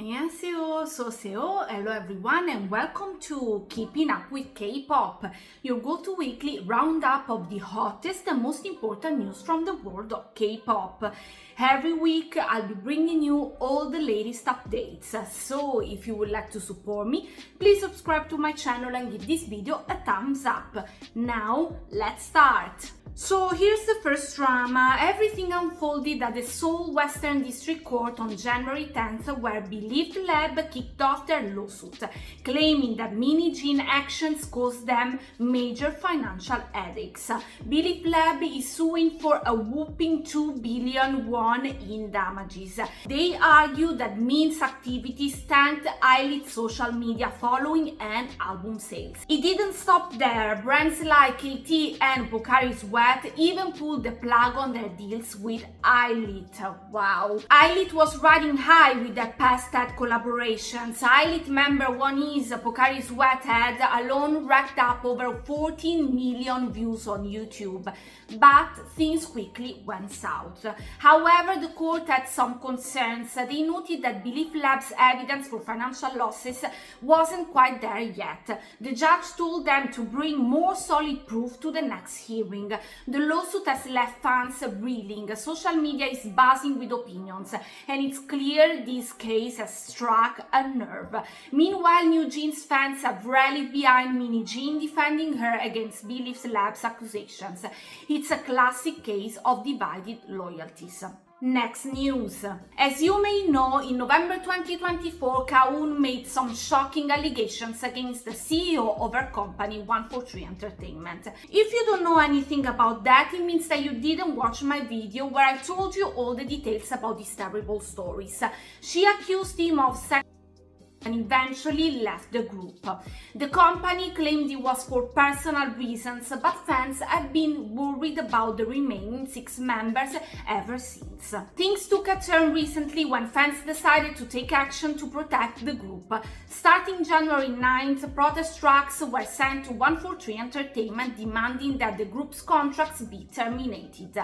안녕하세요, Seo. Hello everyone and welcome to Keeping Up with K-Pop, your go-to weekly roundup of the hottest and most important news from the world of K-pop. Every week I'll be bringing you all the latest updates, so if you would like to support me, please subscribe to my channel and give this video a thumbs up. Now, let's start! So here's the first drama. Everything unfolded at the Seoul Western District Court on January 10th, where Belift Lab kicked off their lawsuit, claiming that Min Hee Jin actions caused them major financial headaches. Belift Lab is suing for a whopping 2 billion won in damages. They argue that Min's activities tanked ILLIT social media following and album sales. It didn't stop there. Brands like KT and Pocari Sweat even pulled the plug on their deals with ILLIT. Wow. ILLIT was riding high with their past ad collaborations. ILLIT member One's Pocari Sweat had alone racked up over 14 million views on YouTube. But things quickly went south. However, the court had some concerns. They noted that Belift Lab's evidence for financial losses wasn't quite there yet. The judge told them to bring more solid proof to the next hearing. The lawsuit has left fans reeling. Social media is buzzing with opinions, and it's clear this case has struck a nerve. Meanwhile, NewJeans fans have rallied behind Min Hee Jin, defending her against Belift Lab's accusations. It's a classic case of divided loyalties. Next news. As you may know, in November 2024, Gaeun made some shocking allegations against the CEO of her company, 143 Entertainment. If you don't know anything about that, it means that you didn't watch my video where I told you all the details about these terrible stories. She accused him of and eventually left the group. The company claimed it was for personal reasons, but fans have been worried about the remaining 6 members ever since. Things took a turn recently when fans decided to take action to protect the group. Starting January 9th, protest tracks were sent to 143 Entertainment demanding that the group's contracts be terminated.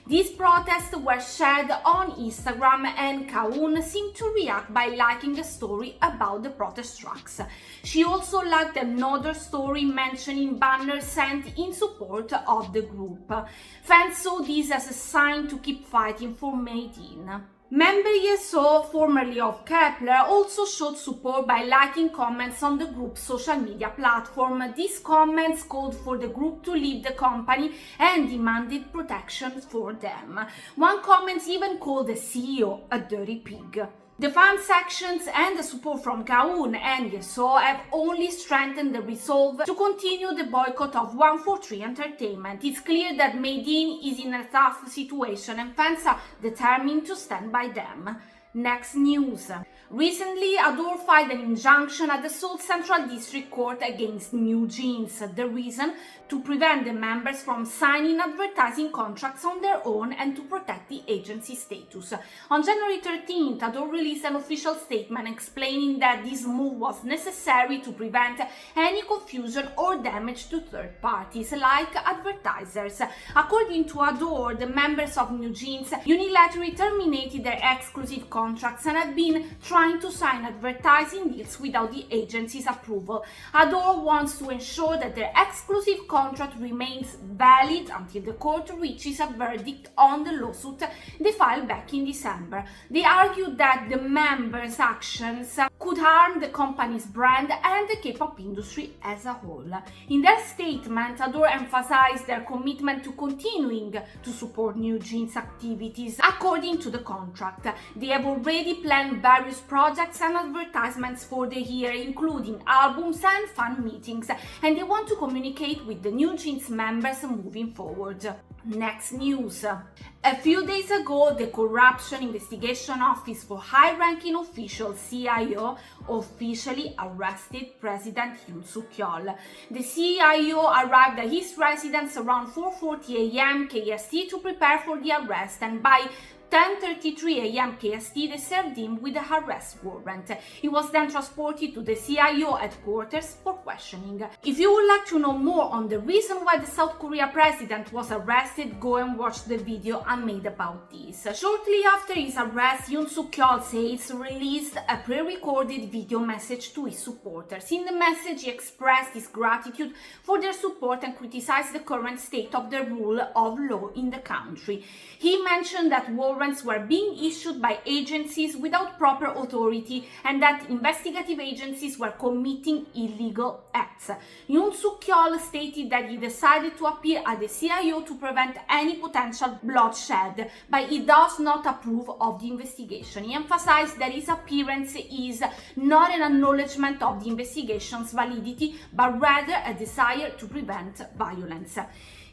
These protests were shared on Instagram, and Gaeun seemed to react by liking a story about the protest tracks. She also liked another story mentioning banners sent in support of the group. Fans saw this as a sign to keep fighting for MADEIN. Member Yeseo, formerly of Kepler, also showed support by liking comments on the group's social media platform. These comments called for the group to leave the company and demanded protection for them. One comment even called the CEO a dirty pig. The fan sections and the support from Gaeun and Yeseo have only strengthened the resolve to continue the boycott of 143 Entertainment. It's clear that MADEIN is in a tough situation and fans are determined to stand by them. Next news. Recently, ADOR filed an injunction at the Seoul Central District Court against NewJeans. The reason? To prevent the members from signing advertising contracts on their own and to protect the agency status. On January 13th, ADOR released an official statement explaining that this move was necessary to prevent any confusion or damage to third parties, like advertisers. According to ADOR, the members of NewJeans unilaterally terminated their exclusive contracts and have been trying to sign advertising deals without the agency's approval. ADOR wants to ensure that their exclusive contract remains valid until the court reaches a verdict on the lawsuit they filed back in December. They argued that the members' actions could harm the company's brand and the K-pop industry as a whole. In their statement, ADOR emphasized their commitment to continuing to support NewJeans' activities according to the contract. They have already planned various projects and advertisements for the year, including albums and fan meetings, and they want to communicate with the NewJeans members moving forward. Next news. A few days ago, the Corruption Investigation Office for High-Ranking Official CIO officially arrested President Yoon Suk-yeol. The CIO arrived at his residence around 4:40 a.m. KST to prepare for the arrest, and by 10:33 a.m. KST, they served him with a arrest warrant. He was then transported to the CIO headquarters for questioning. If you would like to know more on the reason why the South Korea president was arrested, go and watch the video I made about this. Shortly after his arrest, Yoon Suk-yeol says released a pre-recorded video message to his supporters. In the message, he expressed his gratitude for their support and criticized the current state of the rule of law in the country. He mentioned that warrants were being issued by agencies without proper authority and that investigative agencies were committing illegal acts. Yoon Suk-yeol stated that he decided to appear at the CIO to prevent any potential bloodshed, but he does not approve of the investigation. He emphasized that his appearance is not an acknowledgement of the investigation's validity, but rather a desire to prevent violence.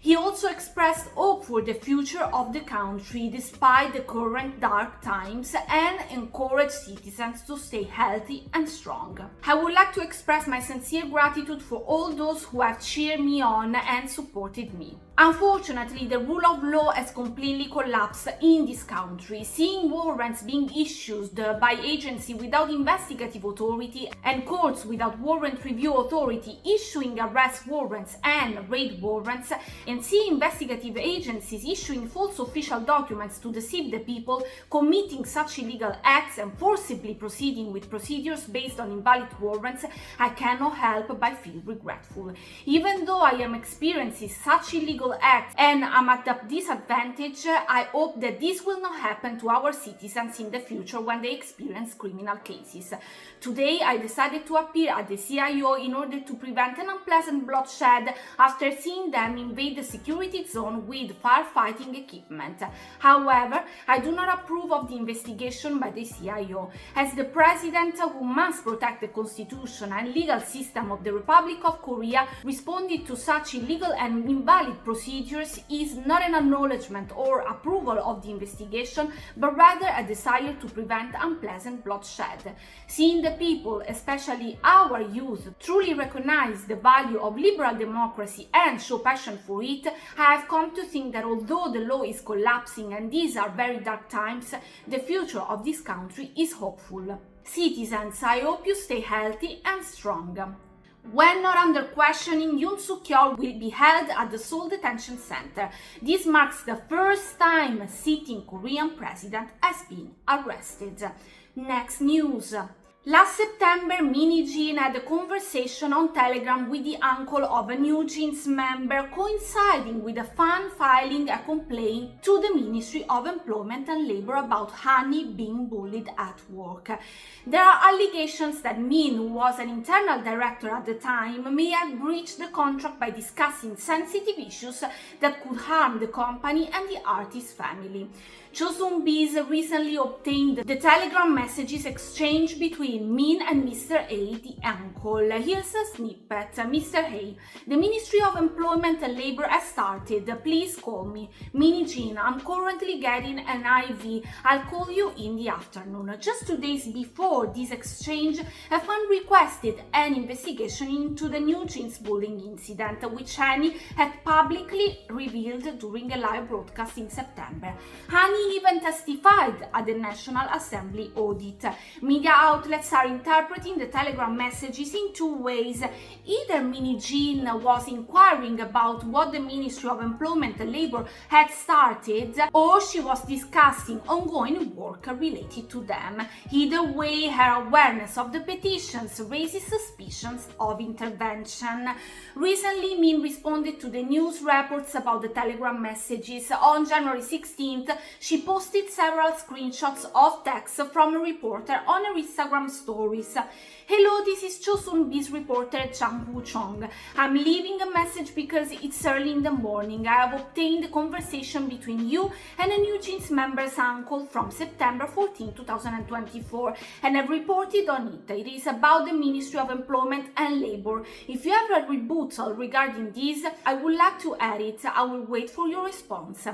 He also expressed hope for the future of the country despite the current dark times and encouraged citizens to stay healthy and strong. I would like to express my sincere gratitude for all those who have cheered me on and supported me. Unfortunately, the rule of law has completely collapsed in this country. Seeing warrants being issued by agencies without investigative authority and courts without warrant review authority issuing arrest warrants and raid warrants, and seeing investigative agencies issuing false official documents to deceive the people, committing such illegal acts and forcibly proceeding with procedures based on invalid warrants, I cannot help but feel regretful. Even though I am experiencing such illegal acts and I'm at a disadvantage, I hope that this will not happen to our citizens in the future when they experience criminal cases. Today, I decided to appear at the CIO in order to prevent an unpleasant bloodshed after seeing them invade the security zone with firefighting equipment. However, I do not approve of the investigation by the CIO. As the president, who must protect the constitution and legal system of the Republic of Korea, responded to such illegal and invalid procedures is not an acknowledgement or approval of the investigation, but rather a desire to prevent unpleasant bloodshed. Seeing the people, especially our youth, truly recognize the value of liberal democracy and show passion for it, I have come to think that although the law is collapsing and these are very dark times, the future of this country is hopeful. Citizens, I hope you stay healthy and strong. When not under questioning, Yoon Suk-yeol will be held at the Seoul Detention Center. This marks the first time a sitting Korean president has been arrested. Next news. Last September, Min Hee Jin had a conversation on Telegram with the uncle of a NewJeans member, coinciding with a fan filing a complaint to the Ministry of Employment and Labor about Honey being bullied at work. There are allegations that Min, who was an internal director at the time, may have breached the contract by discussing sensitive issues that could harm the company and the artist's family. Cho Seung-bis recently obtained the Telegram messages exchanged between Min and Mr. A, the uncle. Here's a snippet. Mr. A, the Ministry of Employment and Labor has started. Please call me. Min Hee Jin, I'm currently getting an IV. I'll call you in the afternoon. Just 2 days before this exchange, a fan requested an investigation into the NewJeans bullying incident, which Honey had publicly revealed during a live broadcast in September. Honey even testified at the National Assembly audit. Media outlets are interpreting the Telegram messages in two ways. Either Min Hee Jin was inquiring about what the Ministry of Employment and Labor had started, or she was discussing ongoing work related to them. Either way, her awareness of the petitions raises suspicions of intervention. Recently, Min responded to the news reports about the Telegram messages. On January 16th, she posted several screenshots of text from a reporter on her Instagram stories. Hello, this is Cho Seung-bis reporter Chang Woo-chong. I'm leaving a message because it's early in the morning. I have obtained a conversation between you and a NewJeans member's uncle from September 14, 2024, and I've reported on it. It is about the Ministry of Employment and Labor. If you have a rebuttal regarding this, I would like to add it. I will wait for your response.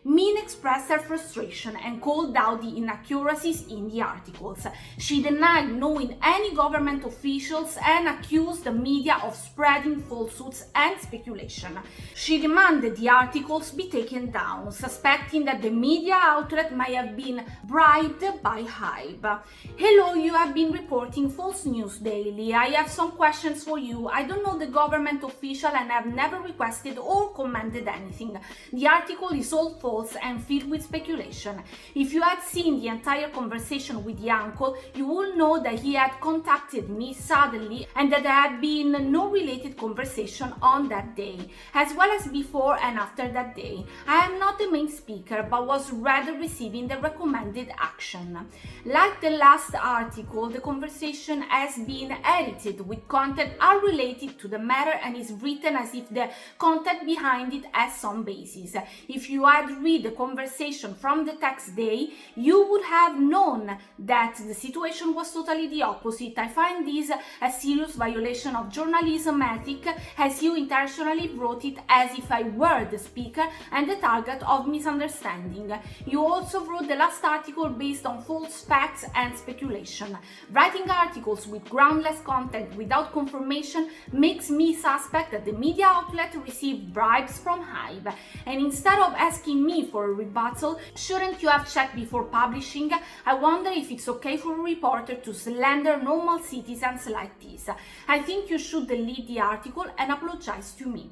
Min expressed her frustration and called out the inaccuracies in the articles. She denied knowing any government officials and accused the media of spreading falsehoods and speculation. She demanded the articles be taken down, suspecting that the media outlet might have been bribed by HYBE. Hello, you have been reporting false news daily. I have some questions for you. I don't know the government official and have never requested or commanded anything. The article is all false and filled with speculation. If you had seen the entire conversation with the uncle, you will know that he had contacted me suddenly and that there had been no related conversation on that day, as well as before and after that day. I am not the main speaker, but was rather receiving the recommended action. Like the last article, the conversation has been edited with content unrelated to the matter and is written as if the content behind it has some basis. If you had read the conversation from the text day, you would have known that the situation was totally the opposite. I find this a serious violation of journalism ethic, as you intentionally wrote it as if I were the speaker and the target of misunderstanding. You also wrote the last article based on false facts and speculation. Writing articles with groundless content without confirmation makes me suspect that the media outlet received bribes from HYBE. And instead of asking me for a rebuttal, shouldn't you have checked before publishing? I wonder if it's okay for a reporter to slander normal citizens like this. I think you should delete the article and apologize to me.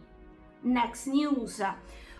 Next news.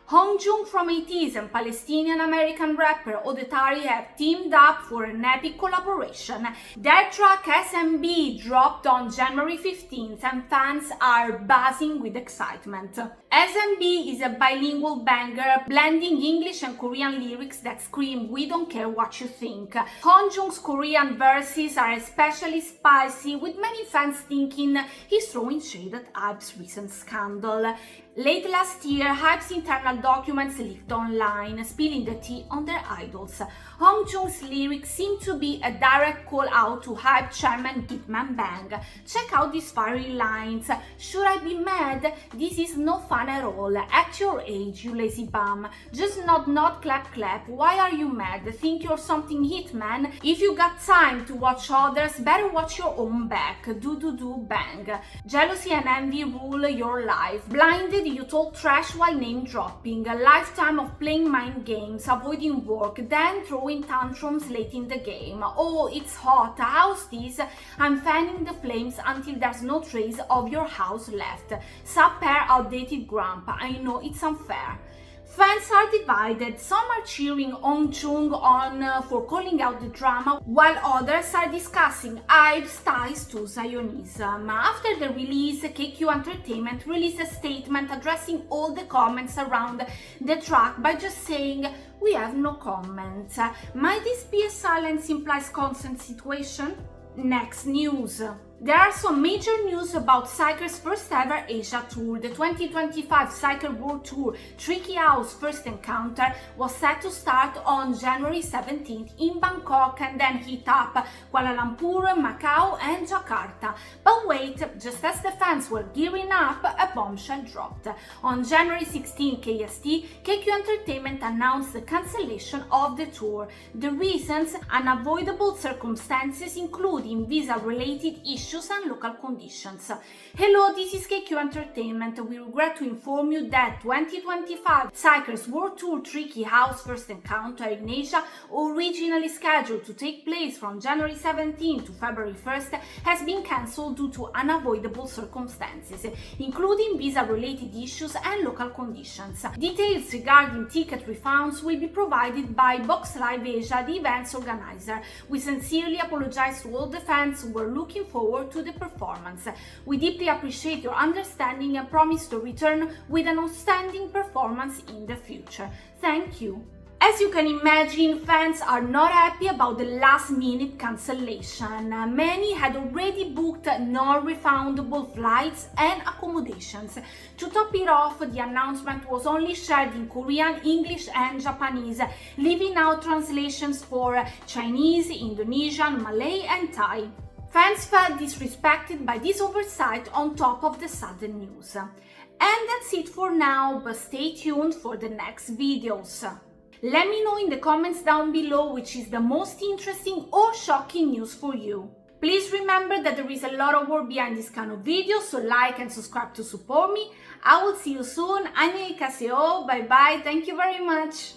Hongjoong from Ateez and Palestinian-American rapper ADOR have teamed up for an epic collaboration. Their track SMB dropped on January 15th and fans are buzzing with excitement. SMB is a bilingual banger blending English and Korean lyrics that scream "We don't care what you think." Hongjoong's Korean verses are especially spicy, with many fans thinking he's throwing shade at HYBE's recent scandal. Late last year, HYBE's internal documents leaked online, spilling the tea on their idols. Hongjoong's lyrics seem to be a direct call out to HYBE chairman Gitman Bang. Check out these fiery lines. Should I be mad? This is no fun at all. At your age, you lazy bum. Just nod, clap, clap. Why are you mad? Think you're something hit, man? If you got time to watch others, better watch your own back. Do, bang. Jealousy and envy rule your life. Blinded, you talk trash while name dropping. A lifetime of playing mind games, avoiding work, then throwing tantrums late in the game. Oh, it's hot. How's this? I'm fanning the flames until there's no trace of your house left. Sub-pair outdated grandpa. I know it's unfair. Fans are divided. Some are cheering Hongjoong on for calling out the drama, while others are discussing HYBE's ties to Zionism. After the release, KQ Entertainment released a statement addressing all the comments around the track by just saying, "We have no comments." Might this be a silence implies consent situation? Next news. There are some major news about Xikers' first ever Asia tour. The 2025 Xikers World Tour Tricky House First Encounter was set to start on January 17th in Bangkok and then hit up Kuala Lumpur, Macau and Jakarta. But wait, just as the fans were gearing up, a bombshell dropped. On January 16 KST, KQ Entertainment announced the cancellation of the tour. The reasons: unavoidable circumstances including visa-related issues and local conditions. Hello, this is KQ Entertainment. We regret to inform you that 2025 Xikers World Tour Tricky House First Encounter in Asia, originally scheduled to take place from January 17 to February 1st, has been cancelled due to unavoidable circumstances, including visa-related issues and local conditions. Details regarding ticket refunds will be provided by Box Live Asia, the event's organizer. We sincerely apologize to all the fans who were looking forward to the performance. We deeply appreciate your understanding and promise to return with an outstanding performance in the future. Thank you. As you can imagine, fans are not happy about the last-minute cancellation. Many had already booked non-refundable flights and accommodations. To top it off, the announcement was only shared in Korean, English and Japanese, leaving out translations for Chinese, Indonesian, Malay and Thai. Fans felt disrespected by this oversight on top of the sudden news. And that's it for now, but stay tuned for the next videos. Let me know in the comments down below which is the most interesting or shocking news for you. Please remember that there is a lot of work behind this kind of videos, so like and subscribe to support me. I will see you soon. 안녕히 가세요. Bye bye. Thank you very much.